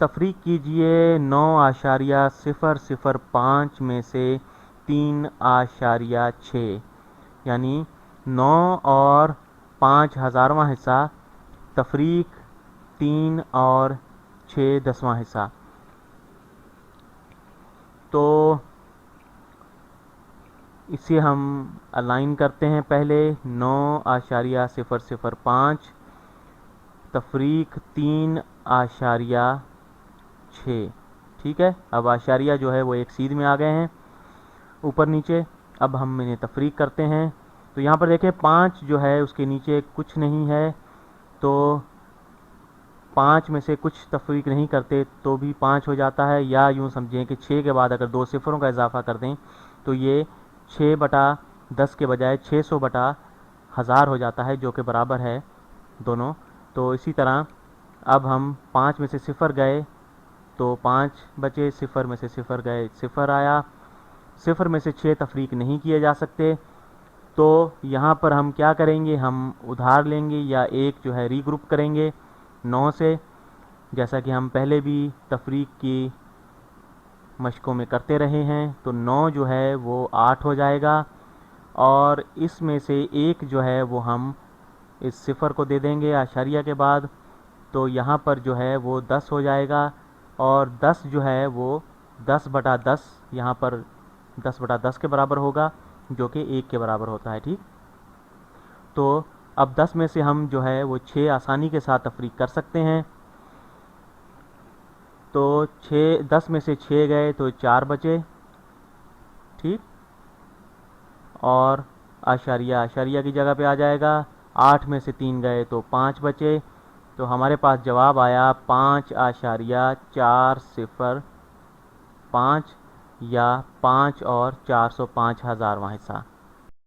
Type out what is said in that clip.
तफरीक कीजिए 9.005 में से 3.6, यानी 9 और 5 हज़ारवां हिस्सा तफरीक 3 और 6 हिस्सा। तो इसे हम अलाइन करते हैं। पहले 9.005 तफरीक 3.6, ठीक है। अब आशारिया जो है वो एक सीध में आ गए हैं ऊपर नीचे। अब हम इन्हें तफरीक करते हैं। तो यहाँ पर देखें 5 जो है उसके नीचे कुछ नहीं है, तो 5 में से कुछ तफरीक नहीं करते तो भी 5 हो जाता है, या यूँ समझें कि 6 के बाद अगर 2 सिफरों का इजाफा कर दें तो ये 6/10 के बजाय 600/1000 हो जाता है, जो कि बराबर है दोनों। तो इसी तरह अब हम 5 में से सिफर गए तो 5 बचे, सिफर में से सिफर गए, सिफर आया। सिफर में से 6 तफरीक नहीं किए जा सकते, तो यहाँ पर हम क्या करेंगे, हम उधार लेंगे या एक जो है रीग्रुप करेंगे 9 से, जैसा कि हम पहले भी तफरीक की मशकों में करते रहे हैं। तो 9 जो है वो 8 हो जाएगा, और इसमें से एक जो है वो हम इस सिफर को दे देंगे आशारिया के बाद, तो यहाँ पर जो है वो 10 हो जाएगा। और 10 जो है वो 10/10 यहाँ पर 10/10 के बराबर होगा, जो कि 1 के बराबर होता है, ठीक। तो अब 10 में से हम जो है वो 6 आसानी के साथ तफरीक कर सकते हैं। तो 10 में से 6 गए तो 4 बचे, ठीक। और आशारिया की जगह पे आ जाएगा। 8 में से 3 गए तो 5 बचे, तो हमारे पास जवाब आया 5.405, या 5 और 405 हज़ारवां हिस्सा।